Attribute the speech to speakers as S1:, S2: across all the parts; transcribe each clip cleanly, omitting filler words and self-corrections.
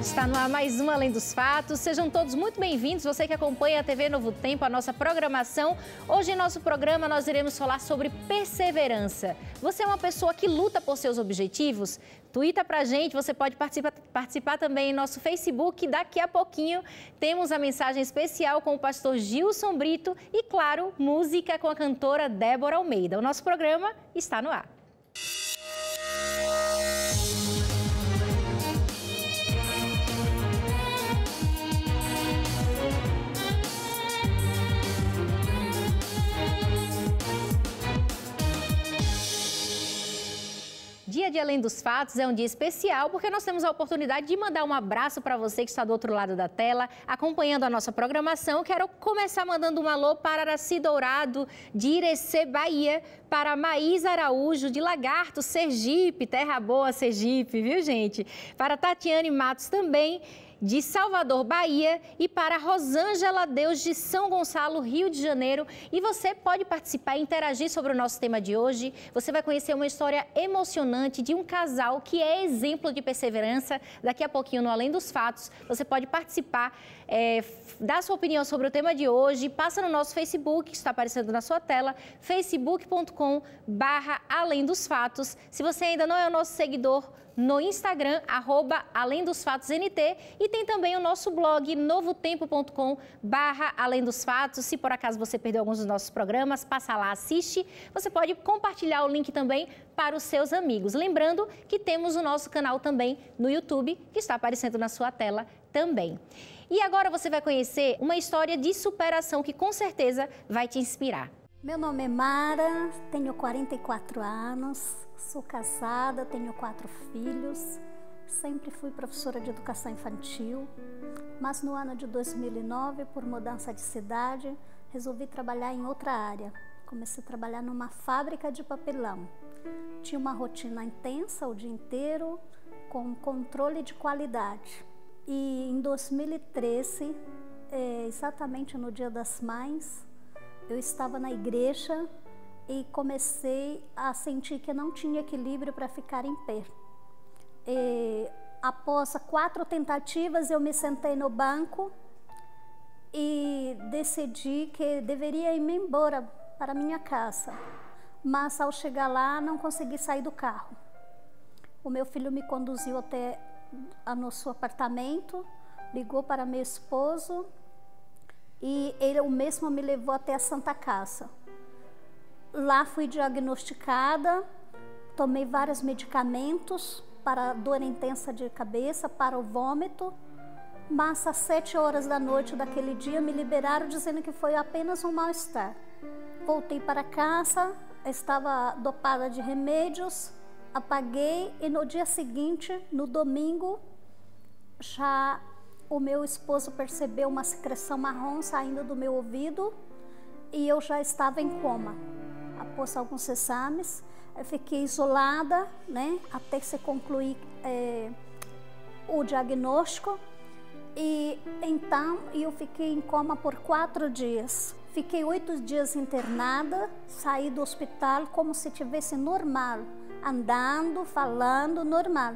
S1: Está no ar mais um Além dos Fatos. Sejam todos muito bem-vindos. Você que acompanha a TV Novo Tempo, a nossa programação. Hoje em nosso programa nós iremos falar sobre perseverança. Você é uma pessoa que luta por seus objetivos? Tuita pra gente, você pode participar também em nosso Facebook. Daqui a pouquinho temos a mensagem especial com o pastor Gilson Brito e, claro, música com a cantora Débora Almeida. O nosso programa está no ar. Dia de Além dos Fatos é um dia especial porque nós temos a oportunidade de mandar um abraço para você que está do outro lado da tela, acompanhando a nossa programação. Quero começar mandando um alô para Araci Dourado, de Irecê, Bahia, para Maís Araújo, de Lagarto, Sergipe, Terra Boa, Sergipe, viu, gente? Para Tatiane Matos também, de Salvador, Bahia, e para Rosângela Deus, de São Gonçalo, Rio de Janeiro. E você pode participar e interagir sobre o nosso tema de hoje. Você vai conhecer uma história emocionante de um casal que é exemplo de perseverança. Daqui a pouquinho, no Além dos Fatos, você pode participar, dar sua opinião sobre o tema de hoje. Passa no nosso Facebook, que está aparecendo na sua tela, facebook.com/Além dos Fatos. Se você ainda não é o nosso seguidor, no Instagram, @AlemDosFatosNT, e tem também o nosso blog, novotempo.com/Além dos Fatos. Se por acaso você perdeu alguns dos nossos programas, passa lá, assiste. Você pode compartilhar o link também para os seus amigos. Lembrando que temos o nosso canal também no YouTube, que está aparecendo na sua tela também. E agora você vai conhecer uma história de superação que com certeza vai te inspirar.
S2: Meu nome é Mara, tenho 44 anos, sou casada, tenho 4 filhos, sempre fui professora de educação infantil, mas no ano de 2009, por mudança de cidade, resolvi trabalhar em outra área. Comecei a trabalhar numa fábrica de papelão. Tinha uma rotina intensa o dia inteiro, com controle de qualidade. E em 2013, exatamente no Dia das Mães, eu estava na igreja e comecei a sentir que não tinha equilíbrio para ficar em pé. Após 4 tentativas, eu me sentei no banco e decidi que deveria ir embora para minha casa. Mas ao chegar lá, não consegui sair do carro. O meu filho me conduziu até o nosso apartamento, ligou para meu esposo, e ele mesmo me levou até a Santa Casa. Lá fui diagnosticada, tomei vários medicamentos para dor intensa de cabeça, para o vômito, mas às 7 horas da noite daquele dia me liberaram dizendo que foi apenas um mal-estar. Voltei para casa, estava dopada de remédios, apaguei e no dia seguinte, no domingo, já o meu esposo percebeu uma secreção marrom saindo do meu ouvido e eu já estava em coma. Após alguns exames, eu fiquei isolada, né, até se concluir o diagnóstico. E então eu fiquei em coma por 4 dias. Fiquei 8 dias internada, saí do hospital como se estivesse normal, andando, falando, normal.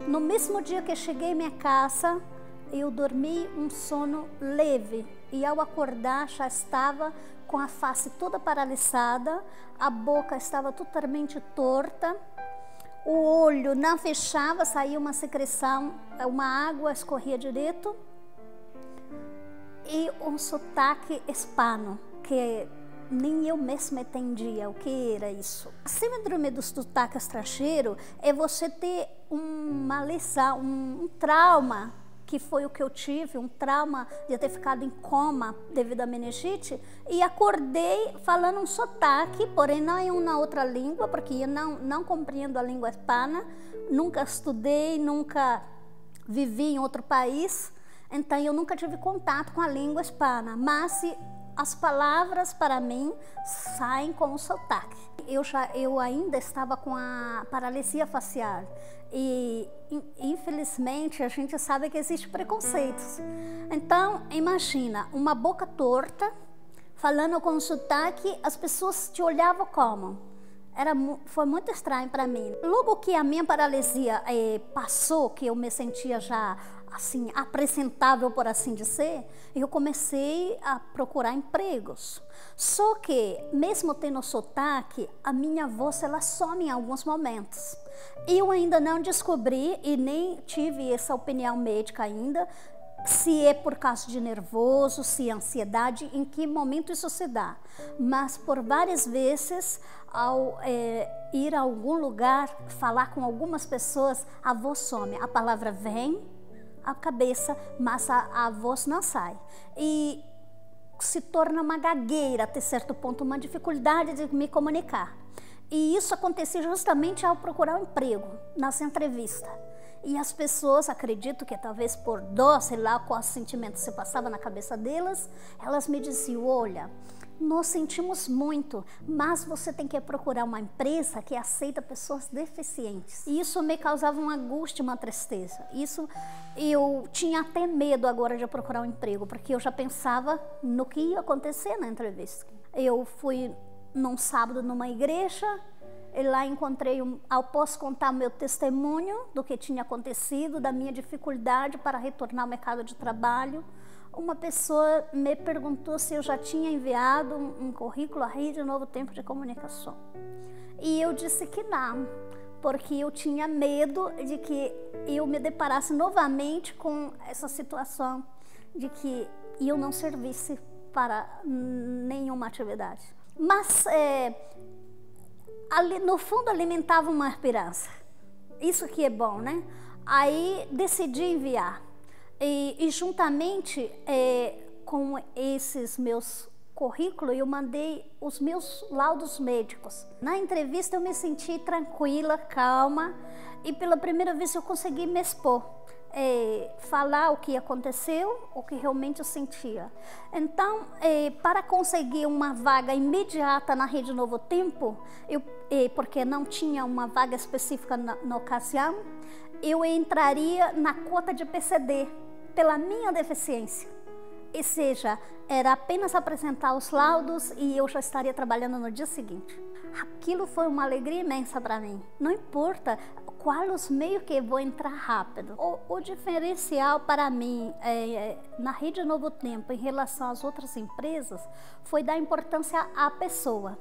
S2: No mesmo dia que cheguei em minha casa, eu dormi um sono leve e ao acordar já estava com a face toda paralisada, a boca estava totalmente torta, o olho não fechava, saía uma secreção, uma água escorria direto e um sotaque hispano que nem eu mesma entendia o que era isso. A síndrome do sotaque estrangeiro é você ter uma lesão, um trauma, que foi o que eu tive, um trauma de ter ficado em coma devido à meningite, e acordei falando um sotaque, porém não em uma outra língua, porque eu não compreendo a língua hispana, nunca estudei, nunca vivi em outro país, então eu nunca tive contato com a língua hispana, mas as palavras para mim saem com o sotaque. Eu ainda estava com a paralisia facial e infelizmente a gente sabe que existe preconceitos. Então imagina uma boca torta, falando com sotaque, as pessoas te olhavam como? Foi muito estranho para mim. Logo que a minha paralisia passou, que eu me sentia já assim, apresentável, por assim dizer, eu comecei a procurar empregos. Só que, mesmo tendo sotaque, a minha voz, ela some em alguns momentos. Eu ainda não descobri e nem tive essa opinião médica ainda, se é por causa de nervoso, se é ansiedade, em que momento isso se dá. Mas por várias vezes, ao ir a algum lugar, falar com algumas pessoas, a voz some. A palavra vem à cabeça, mas a voz não sai. E se torna uma gagueira, até certo ponto, uma dificuldade de me comunicar. E isso acontecia justamente ao procurar um emprego, nas entrevistas. E as pessoas, acredito que talvez por dó, sei lá qual sentimento se passava na cabeça delas, elas me diziam, olha, nós sentimos muito, mas você tem que procurar uma empresa que aceita pessoas deficientes. E isso me causava uma angústia, uma tristeza. Isso, eu tinha até medo agora de procurar um emprego, porque eu já pensava no que ia acontecer na entrevista. Eu fui num sábado numa igreja, e lá encontrei, após contar meu testemunho do que tinha acontecido, da minha dificuldade para retornar ao mercado de trabalho, uma pessoa me perguntou se eu já tinha enviado um currículo à Rede Novo Tempo de Comunicação. E eu disse que não, porque eu tinha medo de que eu me deparasse novamente com essa situação de que eu não servisse para nenhuma atividade. Mas ali, no fundo, alimentava uma esperança. Isso que é bom, né? Aí decidi enviar. E juntamente com esses meus currículos, eu mandei os meus laudos médicos. Na entrevista eu me senti tranquila, calma, e pela primeira vez eu consegui me expor. Falar o que aconteceu, o que realmente eu sentia. Então, para conseguir uma vaga imediata na Rede Novo Tempo, porque não tinha uma vaga específica na ocasião, eu entraria na cota de PCD, pela minha deficiência. Ou seja, era apenas apresentar os laudos e eu já estaria trabalhando no dia seguinte. Aquilo foi uma alegria imensa para mim. Não importa quais os meios que eu vou entrar rápido. O diferencial para mim na Rede Novo Tempo em relação às outras empresas foi dar importância à pessoa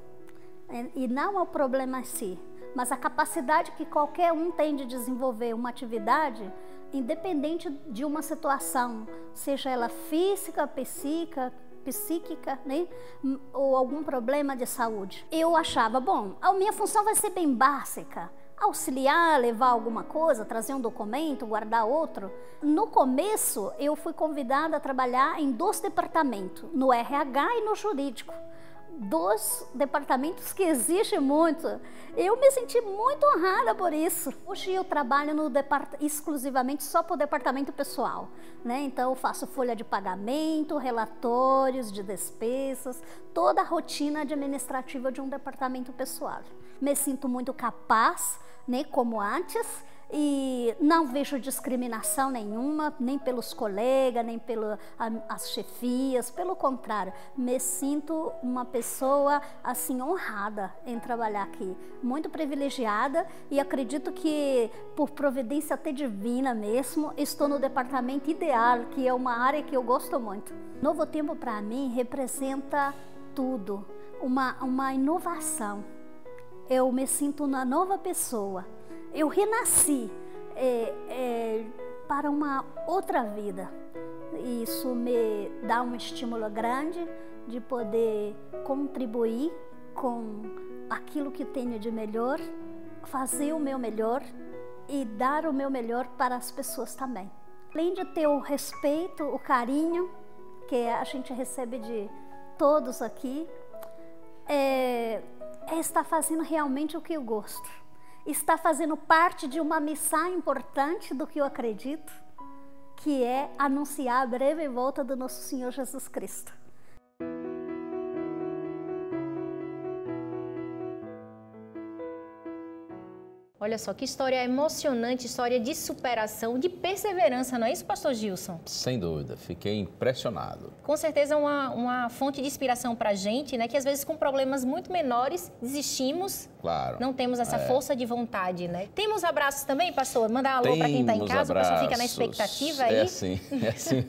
S2: e não ao problema em si, mas a capacidade que qualquer um tem de desenvolver uma atividade independente de uma situação, seja ela física, psíquica, né? Ou algum problema de saúde. Eu achava, bom, a minha função vai ser bem básica, auxiliar, levar alguma coisa, trazer um documento, guardar outro. No começo, eu fui convidada a trabalhar em 2 departamentos, no RH e no jurídico. 2 departamentos que exigem muito. Eu me senti muito honrada por isso. Hoje eu trabalho exclusivamente só para o departamento pessoal, né? Então eu faço folha de pagamento, relatórios de despesas, toda a rotina administrativa de um departamento pessoal. Me sinto muito capaz, né, como antes, e não vejo discriminação nenhuma, nem pelos colegas, nem pelas chefias, pelo contrário, me sinto uma pessoa assim honrada em trabalhar aqui, muito privilegiada, e acredito que por providência até divina mesmo, estou no departamento ideal, que é uma área que eu gosto muito. Novo Tempo para mim representa tudo, uma inovação. Eu me sinto uma nova pessoa. Eu renasci para uma outra vida. Isso me dá um estímulo grande de poder contribuir com aquilo que tenho de melhor, fazer o meu melhor e dar o meu melhor para as pessoas também. Além de ter o respeito, o carinho que a gente recebe de todos aqui, estar fazendo realmente o que eu gosto. Está fazendo parte de uma missão importante do que eu acredito, que é anunciar a breve volta do nosso Senhor Jesus Cristo.
S1: Olha só, que história emocionante, história de superação, de perseverança, não é isso, pastor Gilson?
S3: Sem dúvida, fiquei impressionado.
S1: Com certeza é uma fonte de inspiração para a gente, né? Que às vezes com problemas muito menores desistimos,
S3: Claro.
S1: não temos essa força de vontade, né? Temos abraços também, pastor? Mandar um alô para quem está em casa, o pessoal fica na expectativa aí.
S3: É assim mesmo.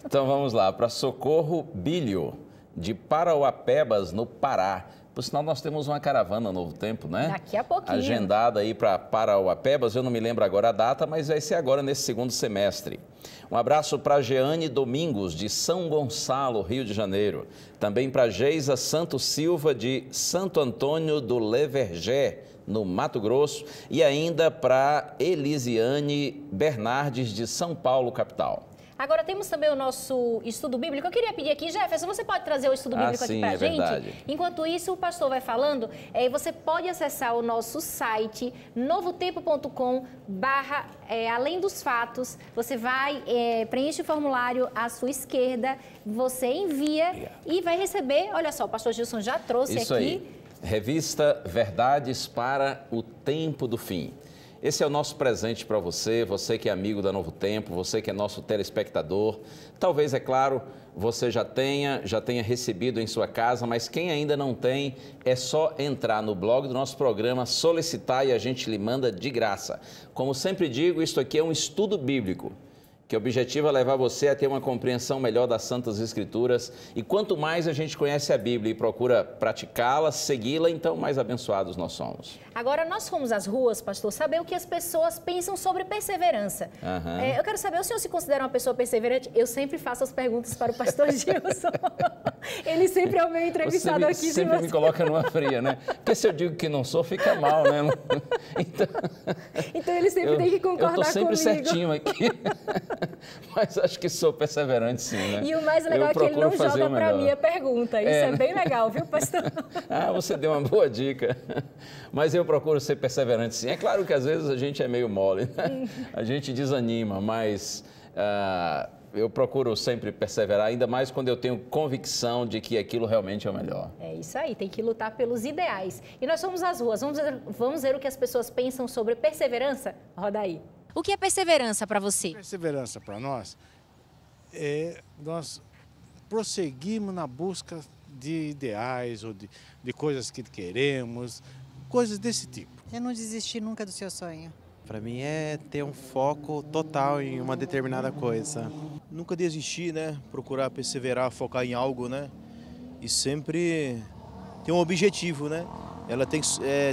S3: Então vamos lá, para Socorro Bilho, de Parauapebas, no Pará. Por sinal, nós temos uma caravana Novo Tempo, né?
S1: Daqui a pouquinho.
S3: Agendada aí para Parauapebas, eu não me lembro agora a data, mas vai ser agora nesse segundo semestre. Um abraço para Jeane Domingos, de São Gonçalo, Rio de Janeiro. Também para Geisa Santos Silva, de Santo Antônio do Levergé, no Mato Grosso. E ainda para Elisiane Bernardes, de São Paulo, capital.
S1: Agora temos também o nosso estudo bíblico. Eu queria pedir aqui, Jefferson, você pode trazer o estudo bíblico aqui pra gente?
S3: Verdade.
S1: Enquanto isso, o pastor vai falando, você pode acessar o nosso site, novotempo.com/além dos fatos. Você vai, preenche o formulário à sua esquerda, você envia e vai receber, olha só, o pastor Gilson já trouxe
S3: Isso
S1: aqui.
S3: aí. Revista Verdades para o Tempo do Fim. Esse é o nosso presente para você, você que é amigo da Novo Tempo, você que é nosso telespectador. Talvez, é claro, você já tenha recebido em sua casa, mas quem ainda não tem, é só entrar no blog do nosso programa, solicitar e a gente lhe manda de graça. Como sempre digo, isto aqui é um estudo bíblico, que o objetivo é levar você a ter uma compreensão melhor das Santas Escrituras. E quanto mais a gente conhece a Bíblia e procura praticá-la, segui-la, então mais abençoados nós somos.
S1: Agora, nós fomos às ruas, pastor, saber o que as pessoas pensam sobre perseverança. Eu quero saber, o senhor se considera uma pessoa perseverante? Eu sempre faço as perguntas para o pastor Gilson. Ele sempre é o meu entrevistado aqui.
S3: Você sempre me coloca numa fria, né? Porque se eu digo que não sou, fica mal, né?
S1: Então ele sempre tem que concordar comigo.
S3: Eu estou sempre certinho aqui. Mas acho que sou perseverante, sim, né?
S1: E o mais legal é que ele não joga para mim a pergunta. Isso é bem legal, viu, pastor?
S3: Você deu uma boa dica. Mas eu procuro ser perseverante, sim. É claro que às vezes a gente é meio mole, né? A gente desanima, mas eu procuro sempre perseverar, ainda mais quando eu tenho convicção de que aquilo realmente é o melhor.
S1: É isso aí, tem que lutar pelos ideais. E nós fomos às ruas, vamos ver o que as pessoas pensam sobre perseverança? Roda aí. O que é perseverança para você?
S4: Perseverança para nós é nós prosseguirmos na busca de ideais ou de coisas que queremos, coisas desse tipo.
S5: Eu não desisti nunca do seu sonho.
S6: Para mim é ter um foco total em uma determinada coisa.
S7: Nunca desistir, né? Procurar perseverar, focar em algo, né? E sempre ter um objetivo, né? Ela tem que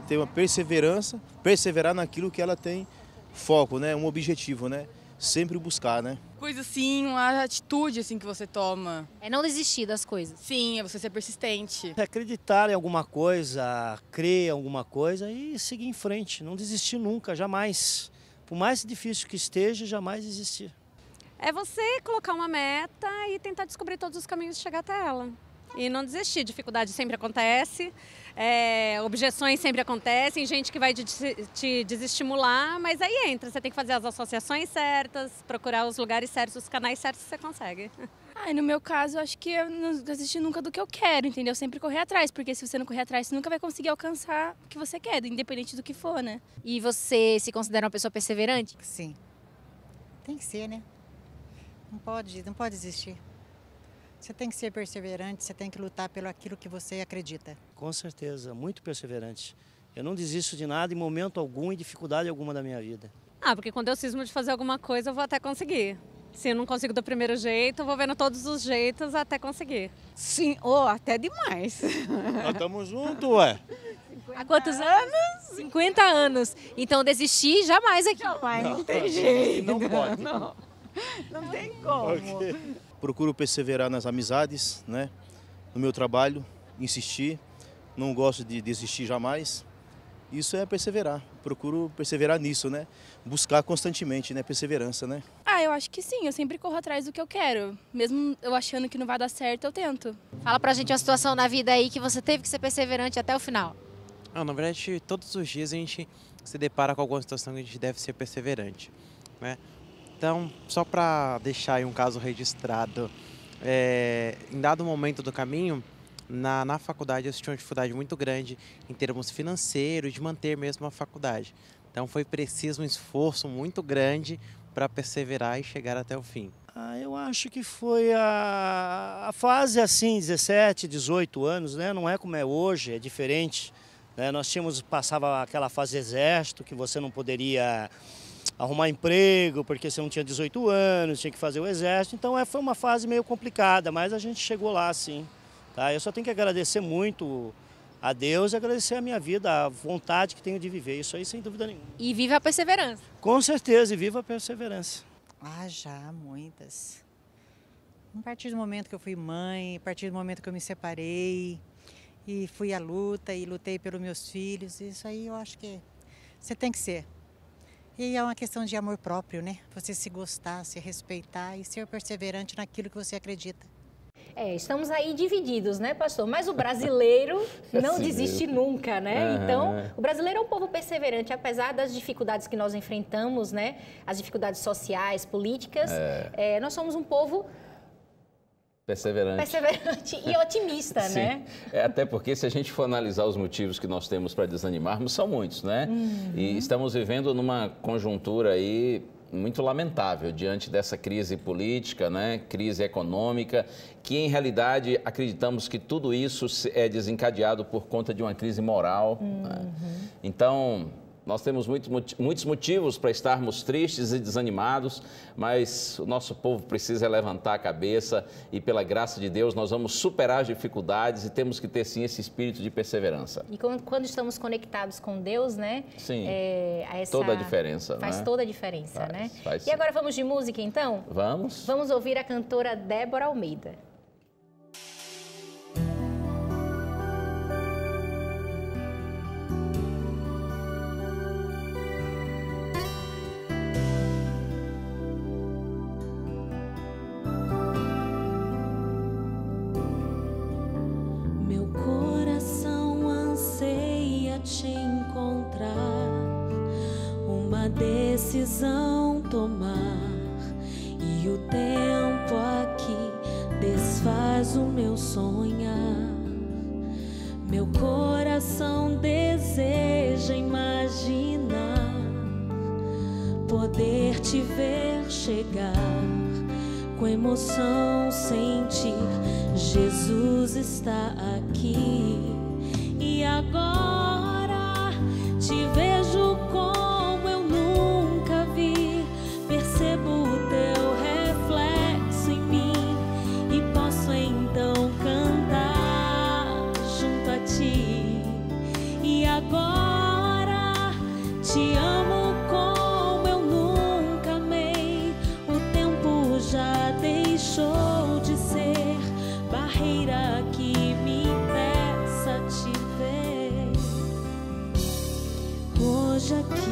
S7: ter uma perseverança, perseverar naquilo que ela tem foco, né? Um objetivo, né? Sempre buscar, né?
S8: Coisa assim, uma atitude assim que você toma.
S1: É não desistir das coisas.
S8: Sim, é você ser persistente.
S9: Acreditar em alguma coisa, crer em alguma coisa e seguir em frente. Não desistir nunca, jamais. Por mais difícil que esteja, jamais desistir.
S10: É você colocar uma meta e tentar descobrir todos os caminhos de chegar até ela. E não desistir, dificuldade sempre acontece, objeções sempre acontecem, gente que vai te desestimular, mas aí entra, você tem que fazer as associações certas, procurar os lugares certos, os canais certos que você consegue.
S11: No meu caso, acho que eu não desisti nunca do que eu quero, entendeu? Sempre correr atrás, porque se você não correr atrás, você nunca vai conseguir alcançar o que você quer, independente do que for, né?
S1: E você se considera uma pessoa perseverante?
S5: Sim. Tem que ser, né? Não pode desistir. Você tem que ser perseverante, você tem que lutar pelo aquilo que você acredita.
S9: Com certeza, muito perseverante. Eu não desisto de nada em momento algum e dificuldade alguma da minha vida.
S10: Porque quando eu cismo de fazer alguma coisa, eu vou até conseguir. Se eu não consigo do primeiro jeito, eu vou vendo todos os jeitos até conseguir.
S8: Sim, até demais.
S4: Nós estamos juntos, ué.
S1: Há quantos anos? 50 anos. Então desistir jamais aqui.
S8: Jamais, não tem jeito.
S4: Não pode.
S8: Não tem como.
S4: Okay.
S7: Procuro perseverar nas amizades, né? No meu trabalho, insistir. Não gosto de desistir jamais. Isso é perseverar. Procuro perseverar nisso, né? Buscar constantemente, né? Perseverança, né?
S11: Eu acho que sim. Eu sempre corro atrás do que eu quero. Mesmo eu achando que não vai dar certo, eu tento.
S1: Fala pra gente uma situação na vida aí que você teve que ser perseverante até o final.
S6: Na verdade, todos os dias a gente se depara com alguma situação que a gente deve ser perseverante, né? Então, só para deixar aí um caso registrado, em dado momento do caminho, na faculdade eu tive uma dificuldade muito grande em termos financeiros, de manter mesmo a faculdade. Então foi preciso um esforço muito grande para perseverar e chegar até o fim.
S9: Eu acho que foi a fase assim, 17, 18 anos, né? Não é como é hoje, é diferente. Né? Passava aquela fase de exército, que você não poderia arrumar emprego, porque você não tinha 18 anos, tinha que fazer o exército. Então foi uma fase meio complicada, mas a gente chegou lá sim. Tá? Eu só tenho que agradecer muito a Deus e agradecer a minha vida, a vontade que tenho de viver, isso aí sem dúvida nenhuma.
S1: E viva a perseverança.
S9: Com certeza, e viva a perseverança.
S5: Já, muitas. A partir do momento que eu fui mãe, a partir do momento que eu me separei e fui à luta e lutei pelos meus filhos, isso aí eu acho que você tem que ser. E é uma questão de amor próprio, né? Você se gostar, se respeitar e ser perseverante naquilo que você acredita.
S1: Estamos aí divididos, né, pastor? Mas o brasileiro não desiste nunca, né? Então, o brasileiro é um povo perseverante, apesar das dificuldades que nós enfrentamos, né? As dificuldades sociais, políticas, nós somos um povo perseverante e otimista,
S3: Sim.
S1: né?
S3: Até porque se a gente for analisar os motivos que nós temos para desanimarmos, são muitos, né? E estamos vivendo numa conjuntura aí muito lamentável diante dessa crise política, né? Crise econômica, que em realidade acreditamos que tudo isso é desencadeado por conta de uma crise moral. Né? Então, nós temos muitos motivos para estarmos tristes e desanimados, mas o nosso povo precisa levantar a cabeça e, pela graça de Deus, nós vamos superar as dificuldades e temos que ter, sim, esse espírito de perseverança.
S1: E quando estamos conectados com Deus, né?
S3: Sim, toda a diferença,
S1: faz toda a diferença, né?
S3: Faz,
S1: e agora vamos de música, então?
S3: Vamos.
S1: Vamos ouvir a cantora Débora Almeida.
S12: Decisão tomar e o tempo aqui desfaz o meu sonhar. Meu coração deseja imaginar poder te ver chegar, com emoção sentir Jesus está aqui. E agora te vejo como eu nunca vi, percebo o teu reflexo em mim e posso então cantar junto a ti. E agora te amo como eu nunca amei, o tempo já deixou de ser barreira que me impeça te ver hoje aqui.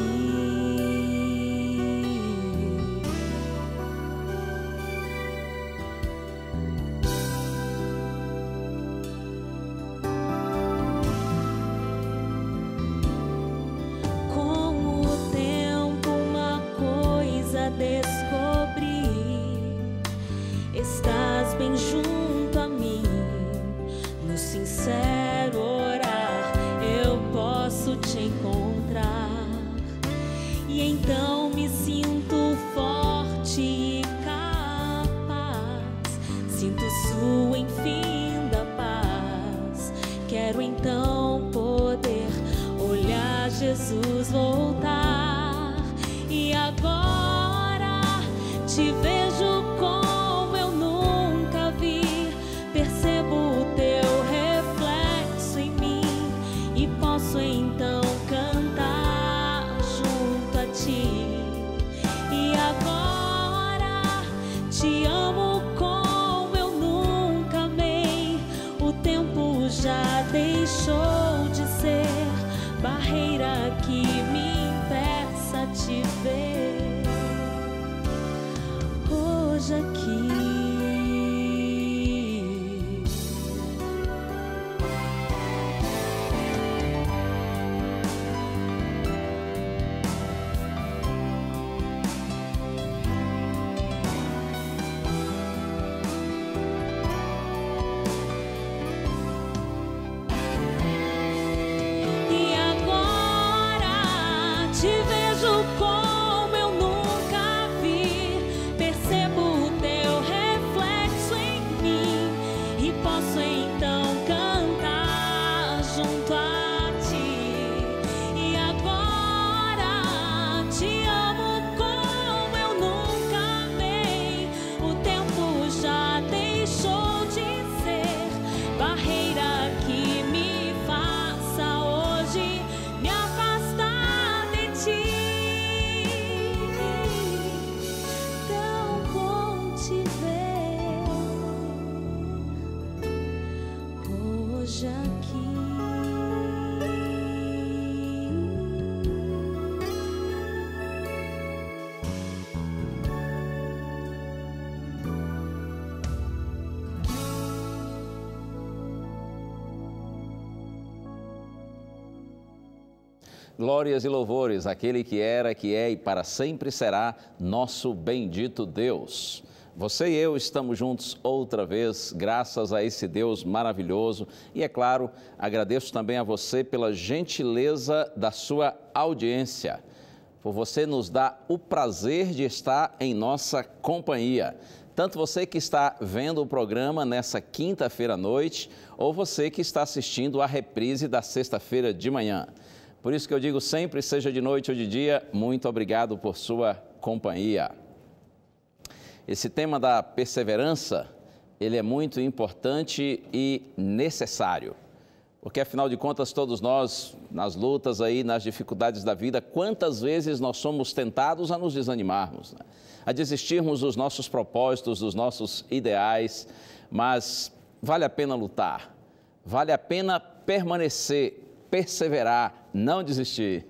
S12: Com o tempo uma coisa descobri, estás bem junto a mim, no sincero orar eu posso te encontrar. E então me sinto forte e capaz, sinto sua infinda paz. Quero então poder olhar Jesus voltar. E agora te vejo como eu nunca vi, percebo o teu reflexo em mim e posso então cantar junto a ti. E agora te amo como eu nunca amei, o tempo já deixou de ser barreira que me impeça te ver
S3: Glórias e louvores àquele que era, que é e para sempre será nosso bendito Deus. Você e eu estamos juntos outra vez, graças a esse Deus maravilhoso. E, é claro, agradeço também a você pela gentileza da sua audiência, por você nos dar o prazer de estar em nossa companhia. Tanto você que está vendo o programa nessa quinta-feira à noite, ou você que está assistindo a reprise da sexta-feira de manhã. Por isso que eu digo sempre, seja de noite ou de dia, muito obrigado por sua companhia. Esse tema da perseverança, ele é muito importante e necessário. Porque, afinal de contas, todos nós, nas lutas aí, nas dificuldades da vida, quantas vezes nós somos tentados a nos desanimarmos, né? A desistirmos dos nossos propósitos, dos nossos ideais, mas vale a pena lutar, vale a pena permanecer, perseverar, não desistir.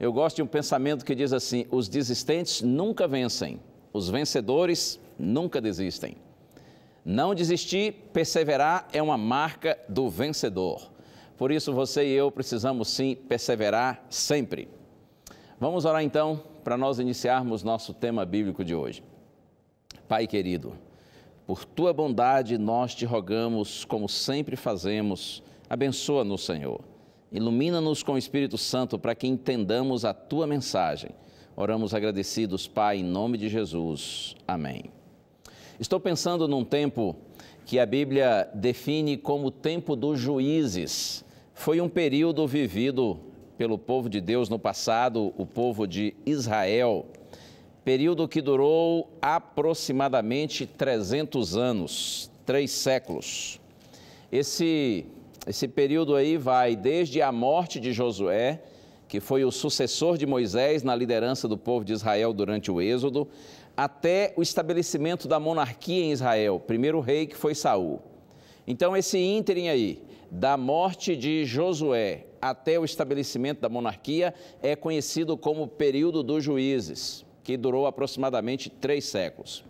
S3: Eu gosto de um pensamento que diz assim: os desistentes nunca vencem, os vencedores nunca desistem. Não desistir, perseverar é uma marca do vencedor. Por isso você e eu precisamos sim perseverar sempre. Vamos orar então para nós iniciarmos nosso tema bíblico de hoje. Pai querido, por tua bondade nós te rogamos, como sempre fazemos, abençoa-nos, Senhor. Ilumina-nos com o Espírito Santo para que entendamos a tua mensagem. Oramos agradecidos, Pai, em nome de Jesus. Amém. Estou pensando num tempo que a Bíblia define como o tempo dos juízes. Foi um período vivido pelo povo de Deus no passado, o povo de Israel. Período que durou aproximadamente 300 anos, 3 séculos. Esse período aí vai desde a morte de Josué, que foi o sucessor de Moisés na liderança do povo de Israel durante o Êxodo, até o estabelecimento da monarquia em Israel, primeiro rei que foi Saul. Então esse ínterim aí, da morte de Josué até o estabelecimento da monarquia, é conhecido como período dos juízes, que durou aproximadamente 3 séculos.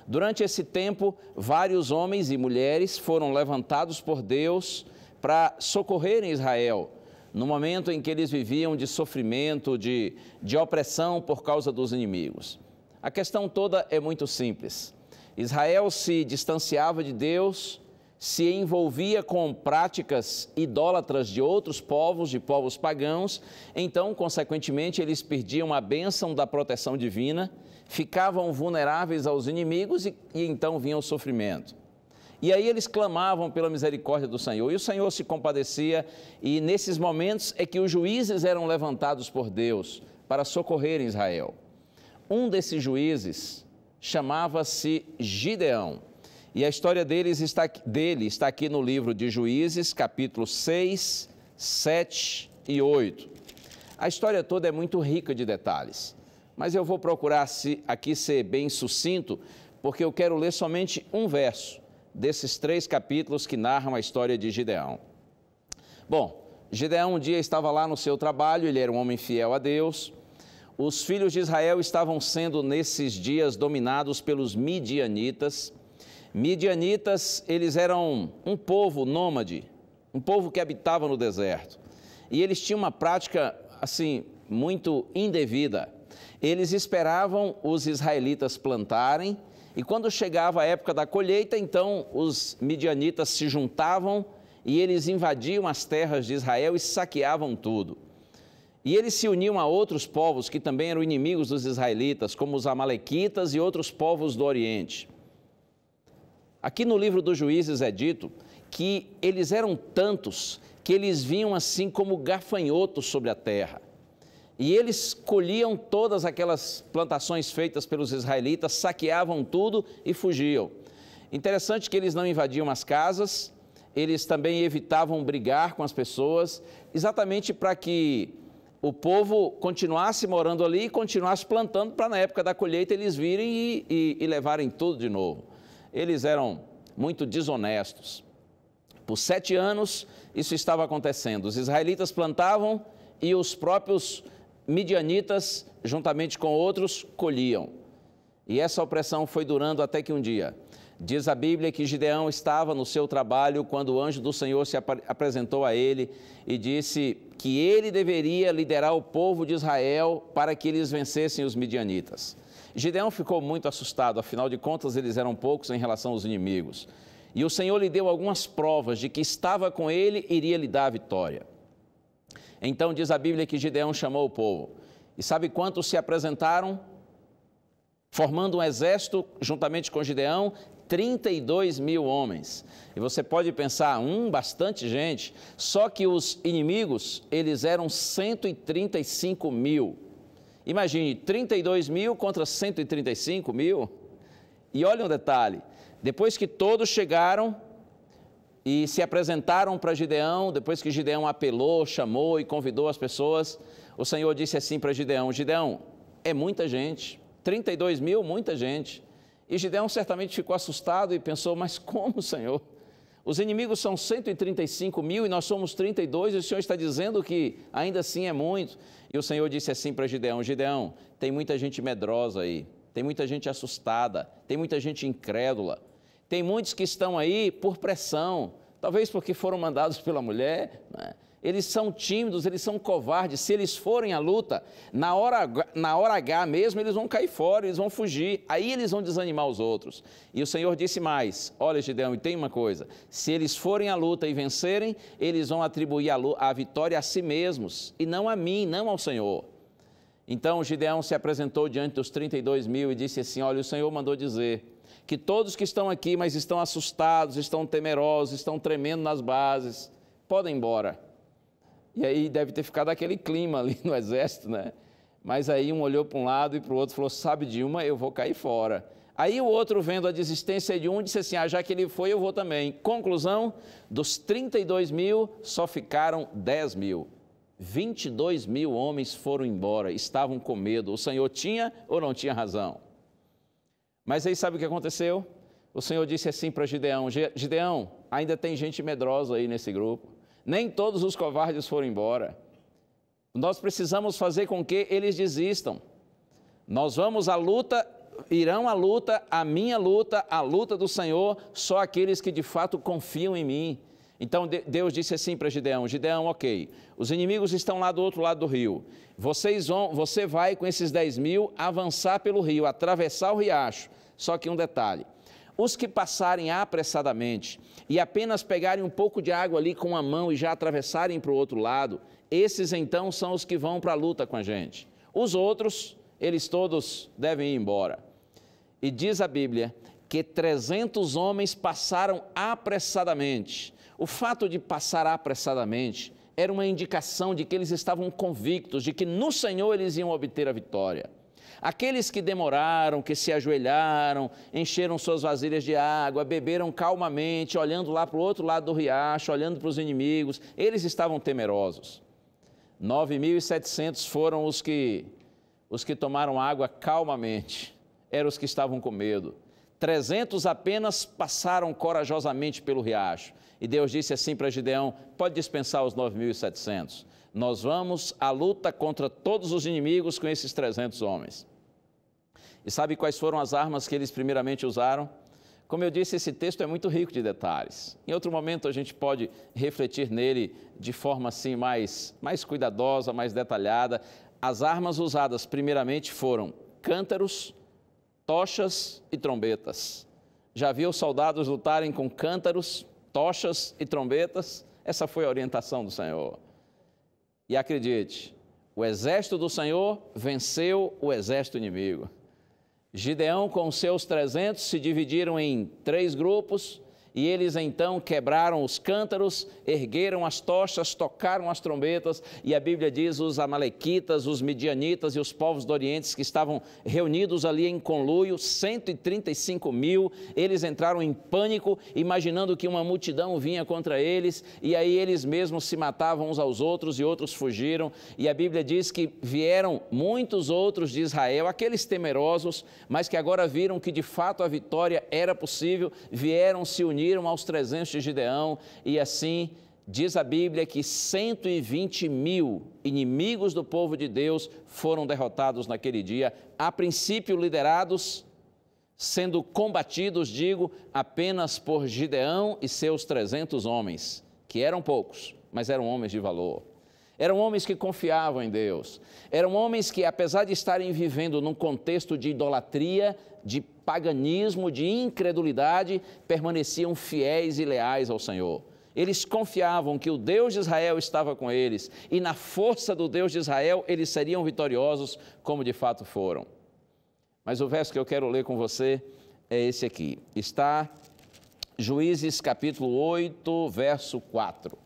S3: Durante esse tempo, vários homens e mulheres foram levantados por Deus para socorrerem Israel, no momento em que eles viviam de sofrimento, de opressão por causa dos inimigos. A questão toda é muito simples. Israel se distanciava de Deus, se envolvia com práticas idólatras de outros povos, de povos pagãos, então, consequentemente, eles perdiam a bênção da proteção divina, ficavam vulneráveis aos inimigos e então vinha o sofrimento. E aí eles clamavam pela misericórdia do Senhor, e o Senhor se compadecia, e nesses momentos é que os juízes eram levantados por Deus para socorrerem Israel. Um desses juízes chamava-se Gideão, e a história dele está aqui no livro de Juízes, capítulos 6, 7 e 8. A história toda é muito rica de detalhes, mas eu vou procurar aqui ser bem sucinto, porque eu quero ler somente um verso desses 3 capítulos que narram a história de Gideão. Bom, Gideão um dia estava lá no seu trabalho, ele era um homem fiel a Deus. Os filhos de Israel estavam sendo, nesses dias, dominados pelos midianitas. Midianitas, eles eram um povo nômade, um povo que habitava no deserto. E eles tinham uma prática, assim, muito indevida. Eles esperavam os israelitas plantarem, e quando chegava a época da colheita, então os midianitas se juntavam e eles invadiam as terras de Israel e saqueavam tudo. E eles se uniam a outros povos que também eram inimigos dos israelitas, como os amalequitas e outros povos do Oriente. Aqui no livro dos Juízes é dito que eles eram tantos que eles vinham assim como gafanhotos sobre a terra. E eles colhiam todas aquelas plantações feitas pelos israelitas, saqueavam tudo e fugiam. Interessante que eles não invadiam as casas, eles também evitavam brigar com as pessoas, exatamente para que o povo continuasse morando ali e continuasse plantando, para na época da colheita eles virem e levarem tudo de novo. Eles eram muito desonestos. Por 7 anos isso estava acontecendo. Os israelitas plantavam e os próprios midianitas, juntamente com outros, colhiam. E essa opressão foi durando até que um dia Diz a Bíblia que Gideão estava no seu trabalho quando o anjo do Senhor se apresentou a ele e disse que ele deveria liderar o povo de Israel para que eles vencessem os midianitas. Gideão ficou muito assustado, afinal de contas eles eram poucos em relação aos inimigos. E o Senhor lhe deu algumas provas de que estava com ele e iria lhe dar a vitória. Então diz a Bíblia que Gideão chamou o povo. E sabe quantos se apresentaram? Formando um exército juntamente com Gideão, 32 mil homens. E você pode pensar, bastante gente, só que os inimigos, eles eram 135 mil. Imagine, 32 mil contra 135 mil. E olha um detalhe, depois que todos chegaram e se apresentaram para Gideão, depois que Gideão apelou, chamou e convidou as pessoas, o Senhor disse assim para Gideão, Gideão, é muita gente, 32 mil, muita gente. E Gideão certamente ficou assustado e pensou, mas como, Senhor? Os inimigos são 135 mil e nós somos 32 e o Senhor está dizendo que ainda assim é muito. E o Senhor disse assim para Gideão, Gideão, tem muita gente medrosa aí, tem muita gente assustada, tem muita gente incrédula, tem muitos que estão aí por pressão, talvez porque foram mandados pela mulher, né? Eles são tímidos, eles são covardes, se eles forem à luta, na hora H mesmo, eles vão cair fora, eles vão fugir, aí eles vão desanimar os outros. E o Senhor disse mais, olha Gideão, e tem uma coisa, se eles forem à luta e vencerem, eles vão atribuir a vitória a si mesmos, e não a mim, não ao Senhor. Então Gideão se apresentou diante dos 32 mil e disse assim, olha, o Senhor mandou dizer que todos que estão aqui, mas estão assustados, estão temerosos, estão tremendo nas bases, podem ir embora. E aí deve ter ficado aquele clima ali no exército, né? Mas aí um olhou para um lado e para o outro e falou, sabe de uma, eu vou cair fora. Aí o outro, vendo a desistência de um, disse assim, já que ele foi, eu vou também. Conclusão, dos 32 mil, só ficaram 10 mil. 22 mil homens foram embora, estavam com medo. O Senhor tinha ou não tinha razão? Mas aí sabe o que aconteceu? O Senhor disse assim para Gideão, Gideão, ainda tem gente medrosa aí nesse grupo. Nem todos os covardes foram embora. Nós precisamos fazer com que eles desistam. Nós vamos à luta, irão à luta, a minha luta, a luta do Senhor, só aqueles que de fato confiam em mim. Então Deus disse assim para Gideão, Gideão, ok, os inimigos estão lá do outro lado do rio. Você vai com esses 10 mil avançar pelo rio, atravessar o riacho. Só que um detalhe. Os que passarem apressadamente e apenas pegarem um pouco de água ali com a mão e já atravessarem para o outro lado, esses então são os que vão para a luta com a gente. Os outros, eles todos devem ir embora. E diz a Bíblia que 300 homens passaram apressadamente. O fato de passar apressadamente era uma indicação de que eles estavam convictos de que no Senhor eles iam obter a vitória. Aqueles que demoraram, que se ajoelharam, encheram suas vasilhas de água, beberam calmamente, olhando lá para o outro lado do riacho, olhando para os inimigos, eles estavam temerosos. 9.700 foram os que tomaram água calmamente, eram os que estavam com medo. 300 apenas passaram corajosamente pelo riacho. E Deus disse assim para Gideão, pode dispensar os 9.700. Nós vamos à luta contra todos os inimigos com esses 300 homens. E sabe quais foram as armas que eles primeiramente usaram? Como eu disse, esse texto é muito rico de detalhes. Em outro momento a gente pode refletir nele de forma assim mais cuidadosa, mais detalhada. As armas usadas primeiramente foram cântaros, tochas e trombetas. Já viu soldados lutarem com cântaros, tochas e trombetas? Essa foi a orientação do Senhor. E acredite, o exército do Senhor venceu o exército inimigo. Gideão com seus 300 se dividiram em 3 grupos e eles então quebraram os cântaros, ergueram as tochas, tocaram as trombetas e a Bíblia diz os amalequitas, os midianitas e os povos do Oriente que estavam reunidos ali em conluio, 135 mil, eles entraram em pânico, imaginando que uma multidão vinha contra eles e aí eles mesmos se matavam uns aos outros e outros fugiram e a Bíblia diz que vieram muitos outros de Israel, aqueles temerosos, mas que agora viram que de fato a vitória era possível, vieram se unir aos 300 de Gideão e assim diz a Bíblia que 120 mil inimigos do povo de Deus foram derrotados naquele dia, a princípio liderados sendo combatidos, digo, apenas por Gideão e seus 300 homens, que eram poucos, mas eram homens de valor. Eram homens que confiavam em Deus. Eram homens que, apesar de estarem vivendo num contexto de idolatria, de paganismo, de incredulidade, permaneciam fiéis e leais ao Senhor. Eles confiavam que o Deus de Israel estava com eles e na força do Deus de Israel eles seriam vitoriosos, como de fato foram. Mas o verso que eu quero ler com você é esse aqui. Está Juízes capítulo 8, verso 4.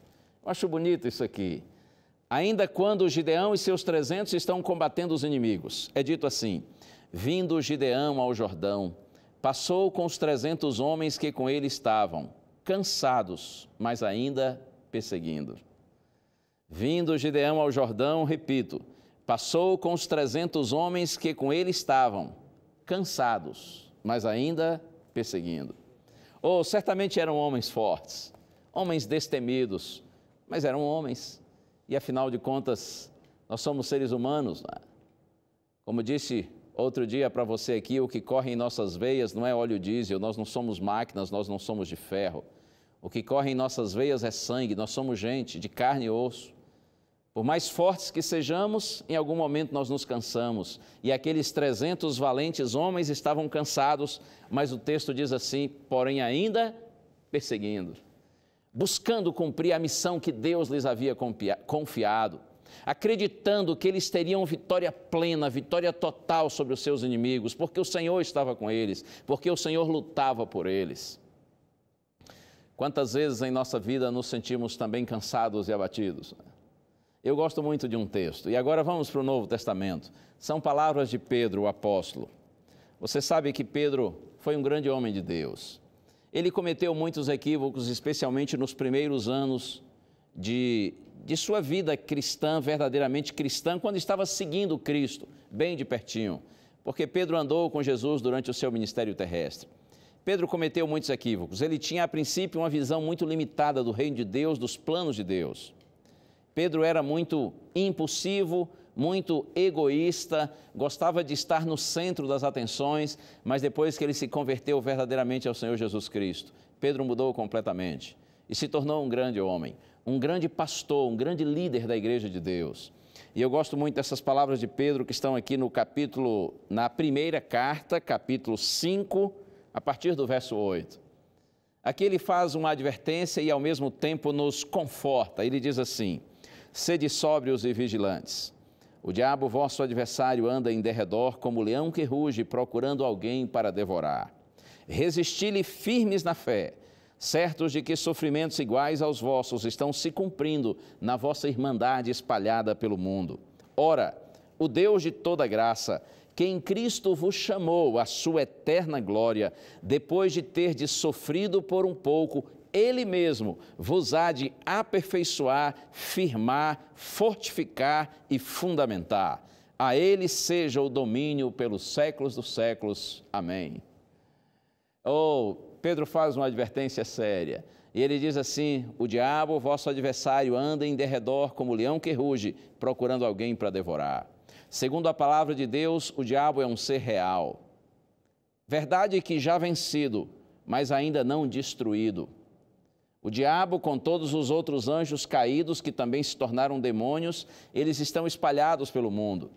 S3: Eu acho bonito isso aqui. Ainda quando Gideão e seus 300 estão combatendo os inimigos, é dito assim: vindo Gideão ao Jordão, passou com os 300 homens que com ele estavam, cansados, mas ainda perseguindo. Vindo Gideão ao Jordão, repito, passou com os 300 homens que com ele estavam, cansados, mas ainda perseguindo. Oh, certamente eram homens fortes, homens destemidos, mas eram homens. E afinal de contas, nós somos seres humanos, né? Como disse outro dia para você aqui, o que corre em nossas veias não é óleo diesel, nós não somos máquinas, nós não somos de ferro. O que corre em nossas veias é sangue, nós somos gente de carne e osso. Por mais fortes que sejamos, em algum momento nós nos cansamos. E aqueles 300 valentes homens estavam cansados, mas o texto diz assim, porém ainda perseguindo, buscando cumprir a missão que Deus lhes havia confiado, acreditando que eles teriam vitória plena, vitória total sobre os seus inimigos, porque o Senhor estava com eles, porque o Senhor lutava por eles. Quantas vezes em nossa vida nos sentimos também cansados e abatidos? Eu gosto muito de um texto, e agora vamos para o Novo Testamento. São palavras de Pedro, o apóstolo. Você sabe que Pedro foi um grande homem de Deus. Ele cometeu muitos equívocos, especialmente nos primeiros anos de sua vida cristã, verdadeiramente cristã, quando estava seguindo Cristo, bem de pertinho, porque Pedro andou com Jesus durante o seu ministério terrestre. Pedro cometeu muitos equívocos. Ele tinha, a princípio, uma visão muito limitada do reino de Deus, dos planos de Deus. Pedro era muito impulsivo, muito egoísta, gostava de estar no centro das atenções, mas depois que ele se converteu verdadeiramente ao Senhor Jesus Cristo, Pedro mudou completamente e se tornou um grande homem, um grande pastor, um grande líder da Igreja de Deus. E eu gosto muito dessas palavras de Pedro que estão aqui na primeira carta, capítulo 5, a partir do verso 8. Aqui ele faz uma advertência e ao mesmo tempo nos conforta. Ele diz assim: sede sóbrios e vigilantes. O diabo, vosso adversário, anda em derredor como leão que ruge, procurando alguém para devorar. Resisti-lhe firmes na fé, certos de que sofrimentos iguais aos vossos estão se cumprindo na vossa irmandade espalhada pelo mundo. Ora, o Deus de toda graça, que em Cristo vos chamou à sua eterna glória, depois de terdes sofrido por um pouco, Ele mesmo vos há de aperfeiçoar, firmar, fortificar e fundamentar. A Ele seja o domínio pelos séculos dos séculos. Amém. Oh, Pedro faz uma advertência séria. E ele diz assim: o diabo, vosso adversário, anda em derredor como leão que ruge, procurando alguém para devorar. Segundo a palavra de Deus, o diabo é um ser real. Verdade que já vencido, mas ainda não destruído. O diabo, com todos os outros anjos caídos, que também se tornaram demônios, eles estão espalhados pelo mundo.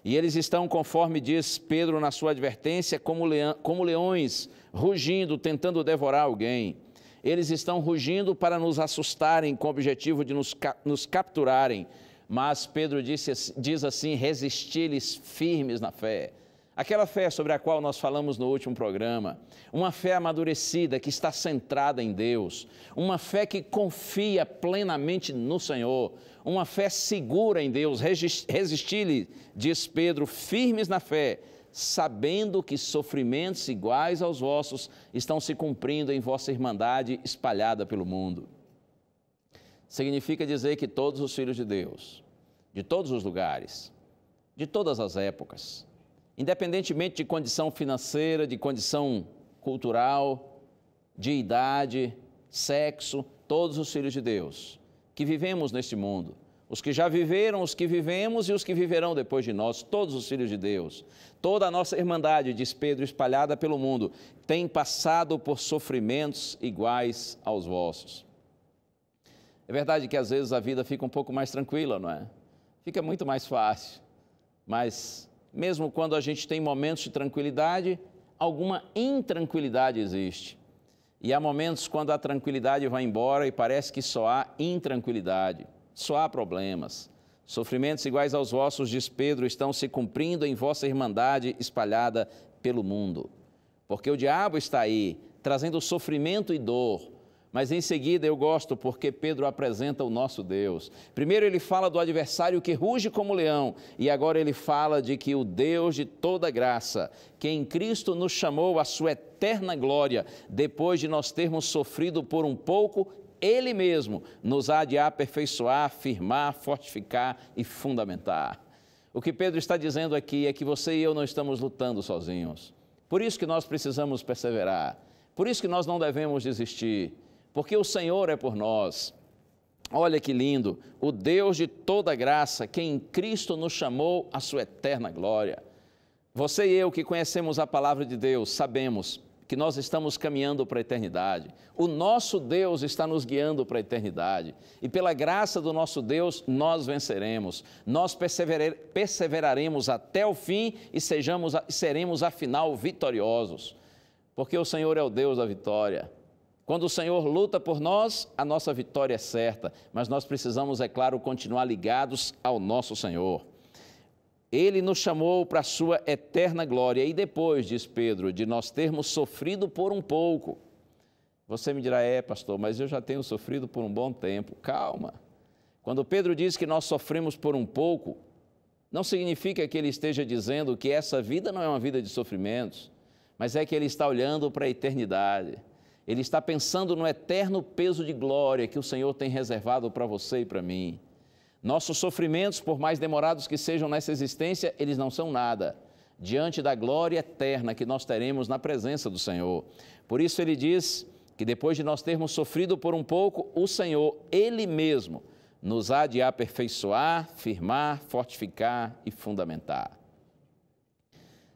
S3: E eles estão, conforme diz Pedro na sua advertência, como leões, rugindo, tentando devorar alguém. Eles estão rugindo para nos assustarem, com o objetivo de nos capturarem. Mas Pedro diz assim: resisti-lhes firmes na fé. Aquela fé sobre a qual nós falamos no último programa, uma fé amadurecida que está centrada em Deus, uma fé que confia plenamente no Senhor, uma fé segura em Deus. Resisti-lhe, diz Pedro, firmes na fé, sabendo que sofrimentos iguais aos vossos estão se cumprindo em vossa irmandade espalhada pelo mundo. Significa dizer que todos os filhos de Deus, de todos os lugares, de todas as épocas, independentemente de condição financeira, de condição cultural, de idade, sexo, todos os filhos de Deus que vivemos neste mundo, os que já viveram, os que vivemos e os que viverão depois de nós, todos os filhos de Deus. Toda a nossa irmandade, diz Pedro, espalhada pelo mundo, tem passado por sofrimentos iguais aos vossos. É verdade que às vezes a vida fica um pouco mais tranquila, não é? Fica muito mais fácil, mas mesmo quando a gente tem momentos de tranquilidade, alguma intranquilidade existe. E há momentos quando a tranquilidade vai embora e parece que só há intranquilidade, só há problemas. Sofrimentos iguais aos vossos, diz Pedro, estão se cumprindo em vossa irmandade espalhada pelo mundo. Porque o diabo está aí, trazendo sofrimento e dor. Mas em seguida eu gosto porque Pedro apresenta o nosso Deus. Primeiro ele fala do adversário que ruge como leão, e agora ele fala de que o Deus de toda graça, que em Cristo nos chamou à sua eterna glória, depois de nós termos sofrido por um pouco, Ele mesmo nos há de aperfeiçoar, firmar, fortificar e fundamentar. O que Pedro está dizendo aqui é que você e eu não estamos lutando sozinhos. Por isso que nós precisamos perseverar. Por isso que nós não devemos desistir. Porque o Senhor é por nós. Olha que lindo, o Deus de toda graça, que em Cristo nos chamou à sua eterna glória. Você e eu que conhecemos a palavra de Deus, sabemos que nós estamos caminhando para a eternidade. O nosso Deus está nos guiando para a eternidade. E pela graça do nosso Deus, nós venceremos. Nós perseveraremos até o fim e seremos, afinal, vitoriosos. Porque o Senhor é o Deus da vitória. Quando o Senhor luta por nós, a nossa vitória é certa, mas nós precisamos, é claro, continuar ligados ao nosso Senhor. Ele nos chamou para a sua eterna glória e depois, diz Pedro, de nós termos sofrido por um pouco. Você me dirá, pastor, mas eu já tenho sofrido por um bom tempo. Calma. Quando Pedro diz que nós sofremos por um pouco, não significa que ele esteja dizendo que essa vida não é uma vida de sofrimentos, mas é que ele está olhando para a eternidade. Ele está pensando no eterno peso de glória que o Senhor tem reservado para você e para mim. Nossos sofrimentos, por mais demorados que sejam nessa existência, eles não são nada, diante da glória eterna que nós teremos na presença do Senhor. Por isso ele diz que depois de nós termos sofrido por um pouco, o Senhor, Ele mesmo, nos há de aperfeiçoar, firmar, fortificar e fundamentar.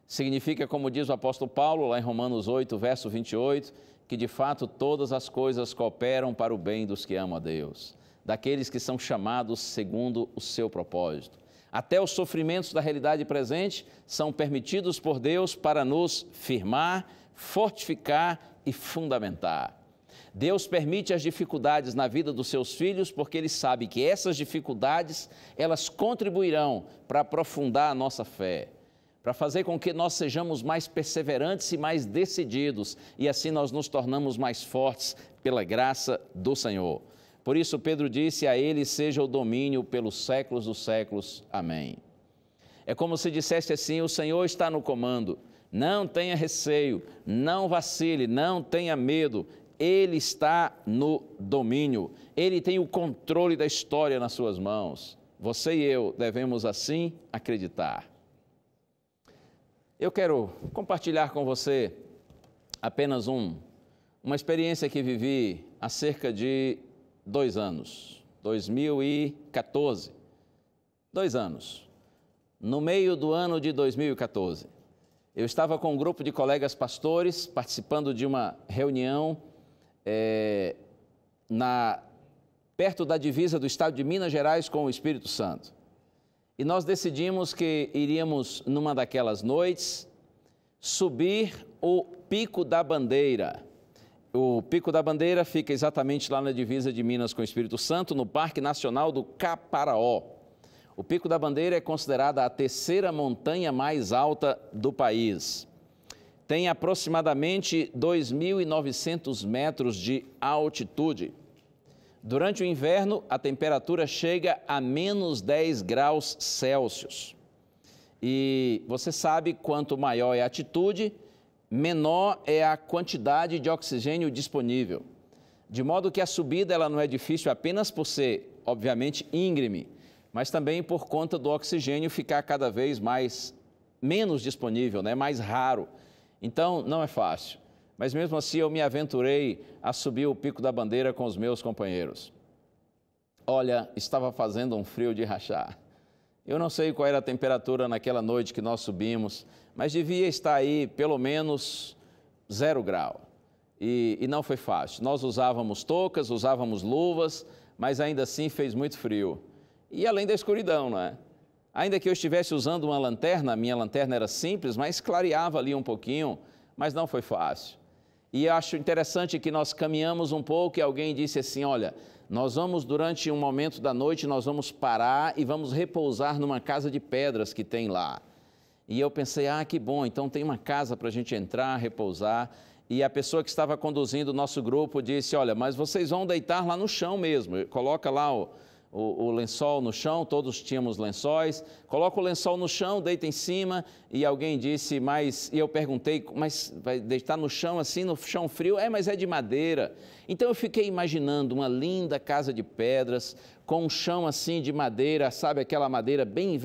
S3: Significa, como diz o apóstolo Paulo, lá em Romanos 8, verso 28, que de fato todas as coisas cooperam para o bem dos que amam a Deus, daqueles que são chamados segundo o seu propósito. Até os sofrimentos da realidade presente são permitidos por Deus para nos firmar, fortificar e fundamentar. Deus permite as dificuldades na vida dos seus filhos porque Ele sabe que essas dificuldades, elas contribuirão para aprofundar a nossa fé, para fazer com que nós sejamos mais perseverantes e mais decididos, e assim nós nos tornamos mais fortes pela graça do Senhor. Por isso Pedro disse, a Ele seja o domínio pelos séculos dos séculos. Amém. É como se dissesse assim, o Senhor está no comando, não tenha receio, não vacile, não tenha medo, Ele está no domínio, Ele tem o controle da história nas suas mãos. Você e eu devemos assim acreditar. Eu quero compartilhar com você apenas uma experiência que vivi há cerca de 2 anos, 2014, 2 anos. No meio do ano de 2014, eu estava com um grupo de colegas pastores participando de uma reunião perto da divisa do estado de Minas Gerais com o Espírito Santo. E nós decidimos que iríamos, numa daquelas noites, subir o Pico da Bandeira. O Pico da Bandeira fica exatamente lá na divisa de Minas com o Espírito Santo, no Parque Nacional do Caparaó. O Pico da Bandeira é considerada a 3ª montanha mais alta do país. Tem aproximadamente 2.900 metros de altitude. Durante o inverno, a temperatura chega a menos 10 graus Celsius. E você sabe, quanto maior é a altitude, menor é a quantidade de oxigênio disponível. De modo que a subida ela não é difícil apenas por ser, obviamente, íngreme, mas também por conta do oxigênio ficar cada vez menos disponível, mais raro. Então, não é fácil. Mas mesmo assim eu me aventurei a subir o Pico da Bandeira com os meus companheiros. Olha, estava fazendo um frio de rachar. Eu não sei qual era a temperatura naquela noite que nós subimos, mas devia estar aí pelo menos 0 grau. E não foi fácil. Nós usávamos toucas, usávamos luvas, mas ainda assim fez muito frio. E além da escuridão, não é? Ainda que eu estivesse usando uma lanterna, a minha lanterna era simples, mas clareava ali um pouquinho, mas não foi fácil. E acho interessante que nós caminhamos um pouco e alguém disse assim, olha, nós vamos durante um momento da noite, nós vamos parar e vamos repousar numa casa de pedras que tem lá. E eu pensei, que bom, então tem uma casa para a gente entrar, repousar. E a pessoa que estava conduzindo o nosso grupo disse, olha, mas vocês vão deitar lá no chão mesmo, coloca lá o lençol no chão, todos tínhamos lençóis, coloca o lençol no chão, deita em cima, e alguém disse, e eu perguntei, mas vai deitar no chão assim, no chão frio? Mas é de madeira. Então eu fiquei imaginando uma linda casa de pedras, com um chão assim de madeira, sabe, aquela madeira bem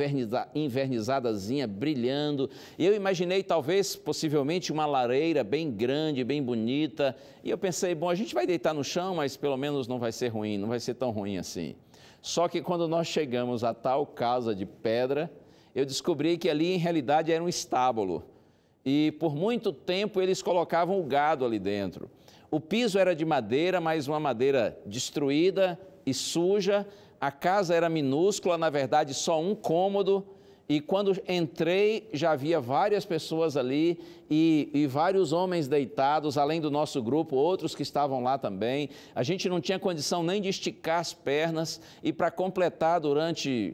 S3: invernizadazinha, brilhando. E eu imaginei talvez, possivelmente, uma lareira bem grande, bem bonita, e eu pensei, bom, a gente vai deitar no chão, mas pelo menos não vai ser ruim, não vai ser tão ruim assim. Só que quando nós chegamos a tal casa de pedra, eu descobri que ali em realidade era um estábulo. E por muito tempo eles colocavam o gado ali dentro. O piso era de madeira, mas uma madeira destruída e suja. A casa era minúscula, na verdade só um cômodo. E quando entrei, já havia várias pessoas ali e vários homens deitados, além do nosso grupo, outros que estavam lá também. A gente não tinha condição nem de esticar as pernas e para completar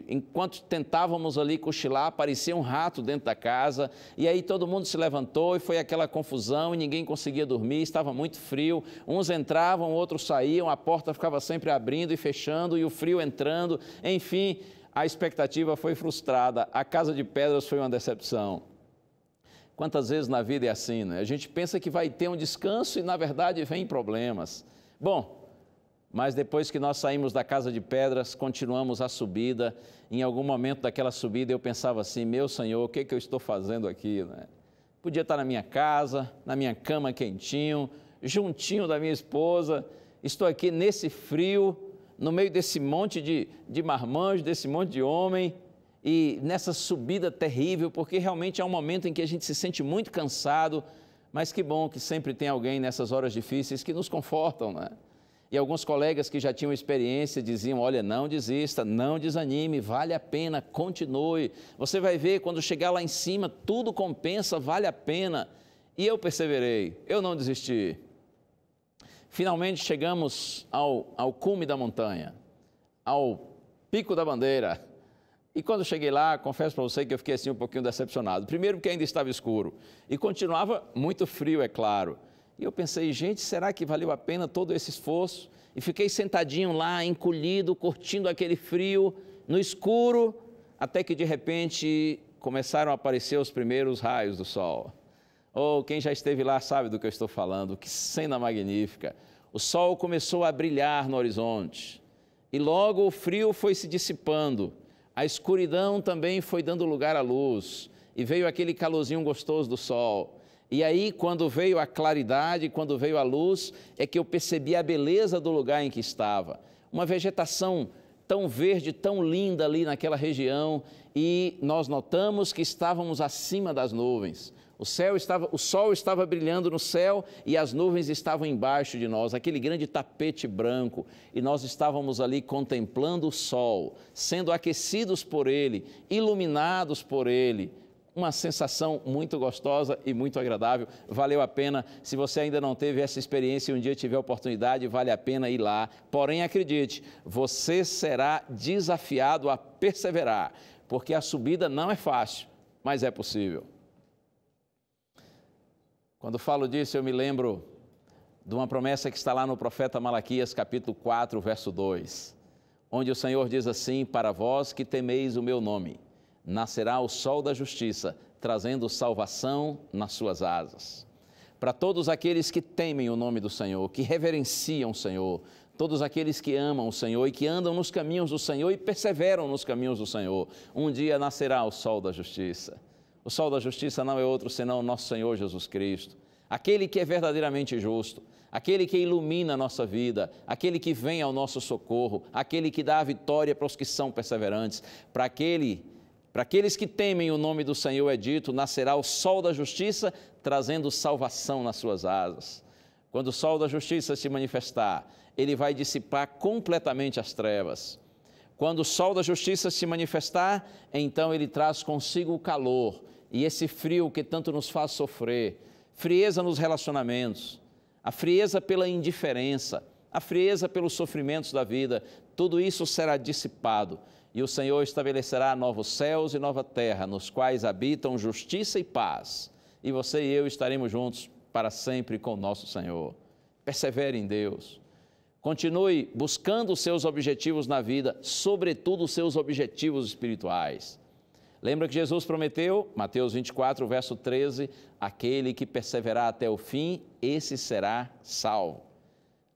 S3: enquanto tentávamos ali cochilar, aparecia um rato dentro da casa e aí todo mundo se levantou e foi aquela confusão e ninguém conseguia dormir, estava muito frio. Uns entravam, outros saíam, a porta ficava sempre abrindo e fechando e o frio entrando, enfim... A expectativa foi frustrada, a casa de pedras foi uma decepção. Quantas vezes na vida é assim, né? A gente pensa que vai ter um descanso e, na verdade, vem problemas. Bom, mas depois que nós saímos da casa de pedras, continuamos a subida. Em algum momento daquela subida eu pensava assim, meu Senhor, o que eu estou fazendo aqui, né? Podia estar na minha casa, na minha cama quentinho, juntinho da minha esposa. Estou aqui nesse frio, no meio desse monte de marmanjos, desse monte de homem, e nessa subida terrível, porque realmente é um momento em que a gente se sente muito cansado, mas que bom que sempre tem alguém nessas horas difíceis que nos confortam, né? E alguns colegas que já tinham experiência diziam, olha, não desista, não desanime, vale a pena, continue. Você vai ver, quando chegar lá em cima, tudo compensa, vale a pena. E eu perseverei, eu não desisti. Finalmente chegamos ao cume da montanha, ao Pico da Bandeira. E quando cheguei lá, confesso para você que eu fiquei assim um pouquinho decepcionado. Primeiro porque ainda estava escuro e continuava muito frio, é claro. E eu pensei, gente, será que valeu a pena todo esse esforço? E fiquei sentadinho lá, encolhido, curtindo aquele frio, no escuro, até que de repente começaram a aparecer os primeiros raios do sol. Quem já esteve lá sabe do que eu estou falando, que cena magnífica. O sol começou a brilhar no horizonte e logo o frio foi se dissipando. A escuridão também foi dando lugar à luz e veio aquele calorzinho gostoso do sol. E aí, quando veio a claridade, quando veio a luz, é que eu percebi a beleza do lugar em que estava. Uma vegetação tão verde, tão linda ali naquela região, e nós notamos que estávamos acima das nuvens. O sol estava brilhando no céu e as nuvens estavam embaixo de nós, aquele grande tapete branco, e nós estávamos ali contemplando o sol, sendo aquecidos por ele, iluminados por ele. Uma sensação muito gostosa e muito agradável, valeu a pena. Se você ainda não teve essa experiência e um dia tiver oportunidade, vale a pena ir lá. Porém, acredite, você será desafiado a perseverar, porque a subida não é fácil, mas é possível. Quando falo disso, eu me lembro de uma promessa que está lá no profeta Malaquias, capítulo 4, verso 2, onde o Senhor diz assim, para vós que temeis o meu nome, nascerá o sol da justiça, trazendo salvação nas suas asas. Para todos aqueles que temem o nome do Senhor, que reverenciam o Senhor, todos aqueles que amam o Senhor e que andam nos caminhos do Senhor e perseveram nos caminhos do Senhor, um dia nascerá o sol da justiça. O sol da justiça não é outro senão o nosso Senhor Jesus Cristo. aquele que é verdadeiramente justo, aquele que ilumina a nossa vida, aquele que vem ao nosso socorro, aquele que dá a vitória para os que são perseverantes, para aqueles que temem o nome do Senhor é dito, nascerá o sol da justiça, trazendo salvação nas suas asas. Quando o sol da justiça se manifestar, ele vai dissipar completamente as trevas. Quando o sol da justiça se manifestar, então ele traz consigo o calor e esse frio que tanto nos faz sofrer, frieza nos relacionamentos, a frieza pela indiferença, a frieza pelos sofrimentos da vida, tudo isso será dissipado e o Senhor estabelecerá novos céus e nova terra, nos quais habitam justiça e paz. E você e eu estaremos juntos para sempre com o nosso Senhor. Persevere em Deus. Continue buscando os seus objetivos na vida, sobretudo os seus objetivos espirituais. Lembra que Jesus prometeu, Mateus 24, verso 13, aquele que perseverar até o fim, esse será salvo.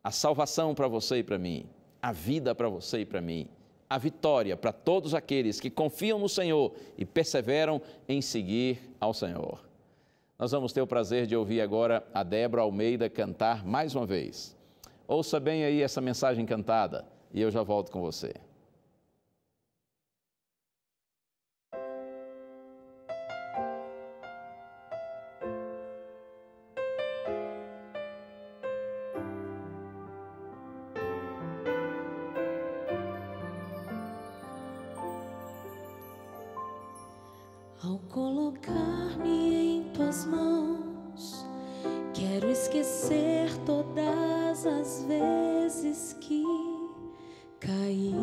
S3: A salvação para você e para mim, a vida para você e para mim, a vitória para todos aqueles que confiam no Senhor e perseveram em seguir ao Senhor. Nós vamos ter o prazer de ouvir agora a Débora Almeida cantar mais uma vez. Ouça bem aí essa mensagem cantada e eu já volto com você.
S12: Ao colocar-me em tuas mãos, quero esquecer todas as vezes que caí.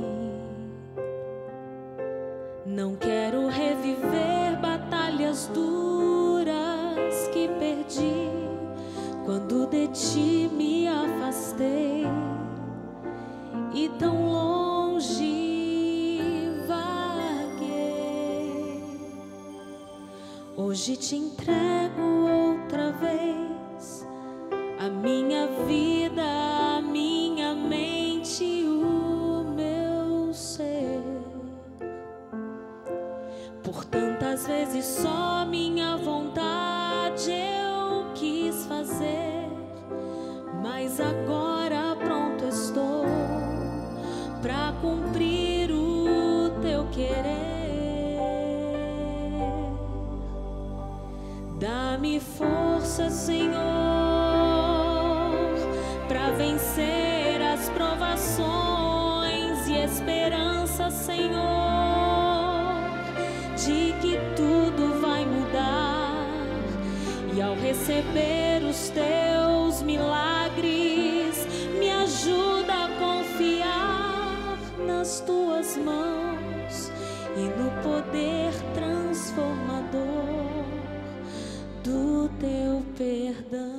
S12: Não quero reviver batalhas duras que perdi quando de ti me afastei e tão longe hoje te entrego outra vez a minha vida, a minha mente e o meu ser. Por tantas vezes só minha vontade eu quis fazer, mas agora pronto estou para cumprir o teu querer. Dá-me força, Senhor, para vencer as provações e esperança, Senhor, de que tudo vai mudar. E ao receber os teus milagres, me ajuda a confiar nas tuas mãos e no poder transformador do teu perdão.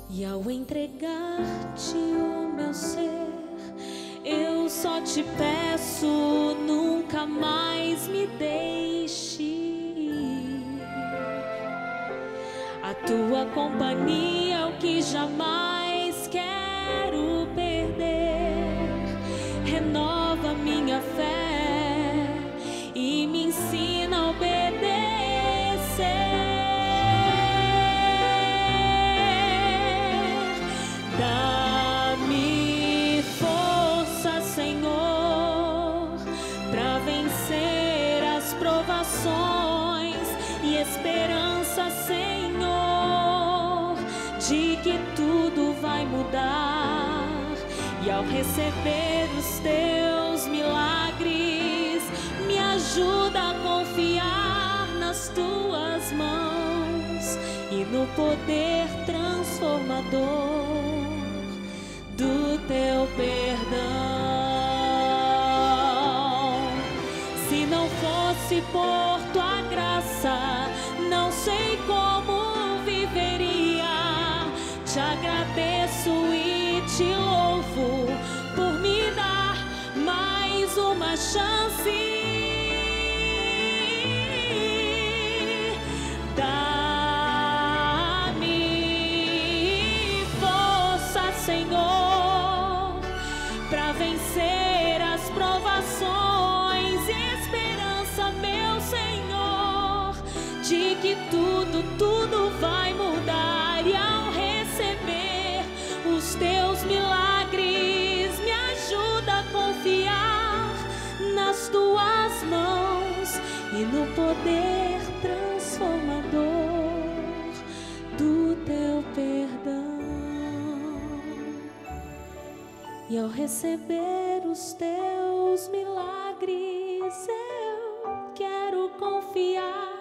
S12: E ao entregar-te o meu ser, eu só te peço, nunca mais me deixe ir. A tua companhia é o que jamais quero perder. Renova minha fé e me ensina a obedecer. Dá-me força, Senhor, para vencer as provações e esperança, Senhor, de que tudo vai mudar. E ao receber os teus milagres, me ajuda a confiar nas tuas mãos e no poder transformador do teu perdão. Se não fosse por tua graça, não sei como viveria. Te agradeço e te louvo por me dar mais uma chance. Dá-me tudo vai mudar. E ao receber os teus milagres, me ajuda a confiar nas tuas mãos e no poder transformador do teu perdão. E ao receber os teus milagres, eu quero confiar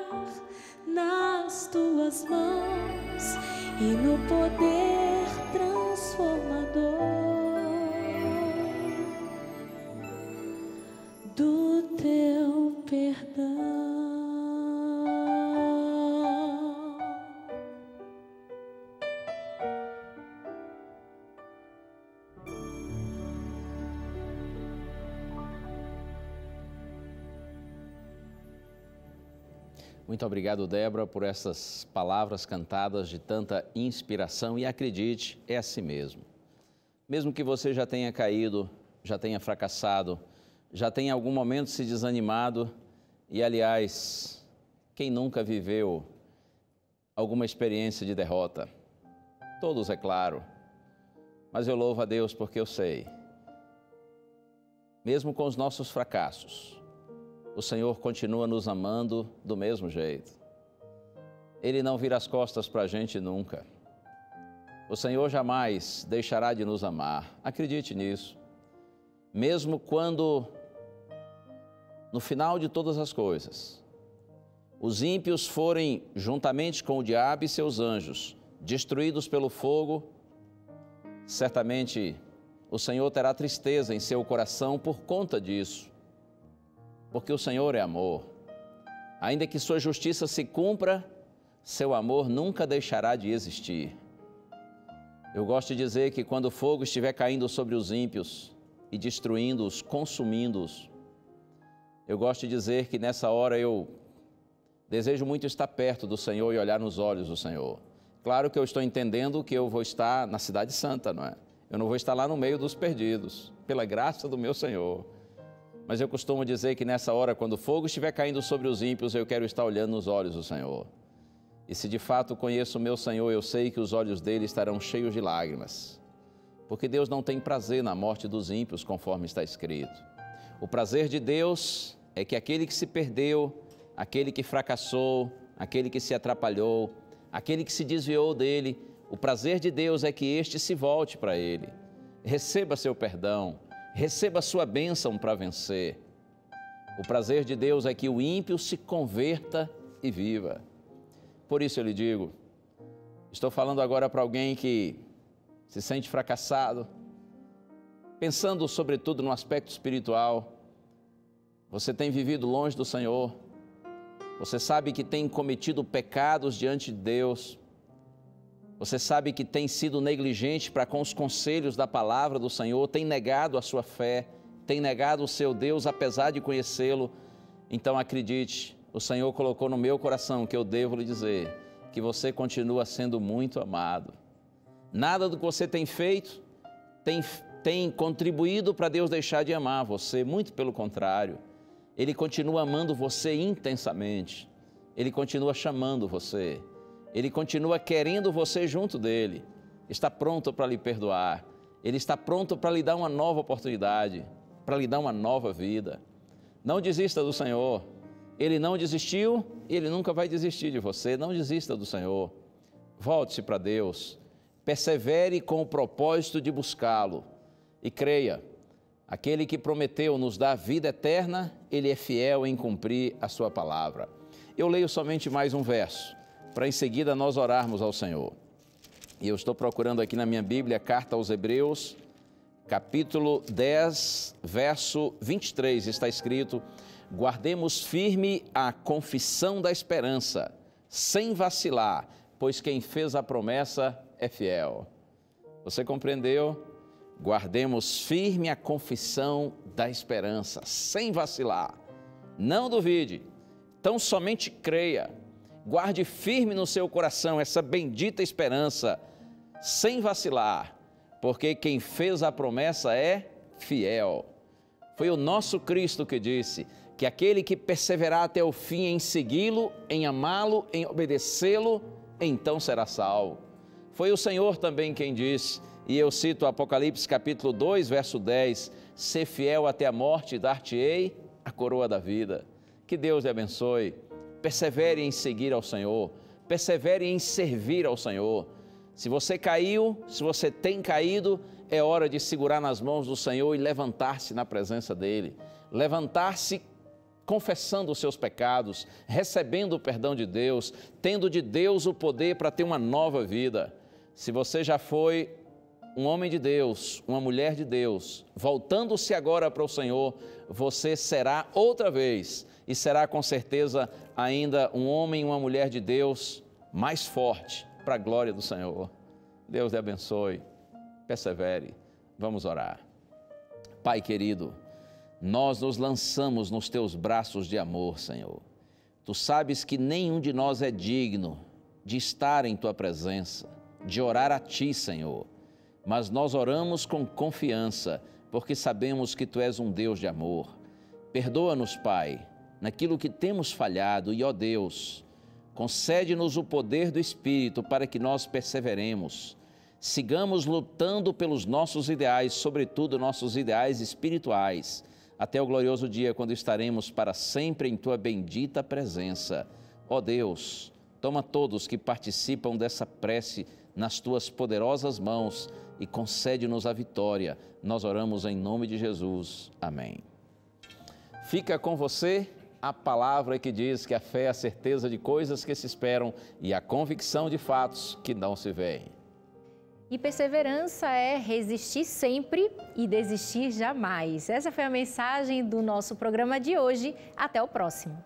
S12: nas tuas mãos e no poder transformador do teu perdão.
S3: Muito obrigado, Débora, por essas palavras cantadas de tanta inspiração. E acredite, é assim mesmo. Mesmo que você já tenha caído, já tenha fracassado, já tenha em algum momento se desanimado, e aliás, quem nunca viveu alguma experiência de derrota? Todos, é claro. Mas eu louvo a Deus porque eu sei, mesmo com os nossos fracassos, o Senhor continua nos amando do mesmo jeito. Ele não vira as costas para a gente nunca. O Senhor jamais deixará de nos amar. Acredite nisso. Mesmo quando, no final de todas as coisas, os ímpios forem, juntamente com o diabo e seus anjos, destruídos pelo fogo, certamente o Senhor terá tristeza em seu coração por conta disso. Porque o Senhor é amor. Ainda que sua justiça se cumpra, seu amor nunca deixará de existir. Eu gosto de dizer que quando o fogo estiver caindo sobre os ímpios e destruindo-os, consumindo-os, eu gosto de dizer que nessa hora eu desejo muito estar perto do Senhor e olhar nos olhos do Senhor. Claro que eu estou entendendo que eu vou estar na Cidade Santa, não é? Eu não vou estar lá no meio dos perdidos, pela graça do meu Senhor. Mas eu costumo dizer que nessa hora, quando o fogo estiver caindo sobre os ímpios, eu quero estar olhando nos olhos do Senhor. E se de fato conheço o meu Senhor, eu sei que os olhos dele estarão cheios de lágrimas. Porque Deus não tem prazer na morte dos ímpios, conforme está escrito. O prazer de Deus é que aquele que se perdeu, aquele que fracassou, aquele que se atrapalhou, aquele que se desviou dele, o prazer de Deus é que este se volte para ele. Receba seu perdão. Receba a sua bênção para vencer. O prazer de Deus é que o ímpio se converta e viva. Por isso eu lhe digo, estou falando agora para alguém que se sente fracassado, pensando sobretudo no aspecto espiritual. Você tem vivido longe do Senhor, você sabe que tem cometido pecados diante de Deus, você sabe que tem sido negligente para com os conselhos da palavra do Senhor, tem negado a sua fé, tem negado o seu Deus apesar de conhecê-lo. Então acredite, o Senhor colocou no meu coração que eu devo lhe dizer que você continua sendo muito amado. Nada do que você tem feito tem contribuído para Deus deixar de amar você, muito pelo contrário. Ele continua amando você intensamente, Ele continua chamando você. Ele continua querendo você junto dele, está pronto para lhe perdoar, Ele está pronto para lhe dar uma nova oportunidade, para lhe dar uma nova vida. Não desista do Senhor, Ele não desistiu e Ele nunca vai desistir de você. Não desista do Senhor, volte-se para Deus, persevere com o propósito de buscá-lo e creia, aquele que prometeu nos dar vida eterna, Ele é fiel em cumprir a sua palavra. Eu leio somente mais um verso, para em seguida nós orarmos ao Senhor. E eu estou procurando aqui na minha Bíblia, Carta aos Hebreus, capítulo 10, verso 23, está escrito: guardemos firme a confissão da esperança, sem vacilar, pois quem fez a promessa é fiel. Você compreendeu? Guardemos firme a confissão da esperança, sem vacilar. Não duvide, tão somente creia. Guarde firme no seu coração essa bendita esperança, sem vacilar, porque quem fez a promessa é fiel. Foi o nosso Cristo que disse: que aquele que perseverar até o fim em segui-lo, em amá-lo, em obedecê-lo, então será salvo. Foi o Senhor também quem disse, e eu cito Apocalipse capítulo 2, verso 10, ser fiel até a morte, dar-te-ei a coroa da vida. Que Deus lhe abençoe. Persevere em seguir ao Senhor, persevere em servir ao Senhor. Se você caiu, se você tem caído, é hora de segurar nas mãos do Senhor e levantar-se na presença dEle. Levantar-se confessando os seus pecados, recebendo o perdão de Deus, tendo de Deus o poder para ter uma nova vida. Se você já foi um homem de Deus, uma mulher de Deus, voltando-se agora para o Senhor, você será outra vez e será com certeza ainda um homem e uma mulher de Deus mais forte para a glória do Senhor. Deus lhe abençoe, persevere. Vamos orar. Pai querido, nós nos lançamos nos teus braços de amor, Senhor. Tu sabes que nenhum de nós é digno de estar em tua presença, de orar a ti, Senhor. Mas nós oramos com confiança, porque sabemos que tu és um Deus de amor. Perdoa-nos, Pai, naquilo que temos falhado e, ó Deus, concede-nos o poder do Espírito para que nós perseveremos. Sigamos lutando pelos nossos ideais, sobretudo nossos ideais espirituais, até o glorioso dia quando estaremos para sempre em tua bendita presença. Ó Deus, toma todos que participam dessa prece nas tuas poderosas mãos e concede-nos a vitória. Nós oramos em nome de Jesus. Amém. Fica com você a palavra que diz que a fé é a certeza de coisas que se esperam e a convicção de fatos que não se veem.
S1: E perseverança é resistir sempre e desistir jamais. Essa foi a mensagem do nosso programa de hoje. Até o próximo.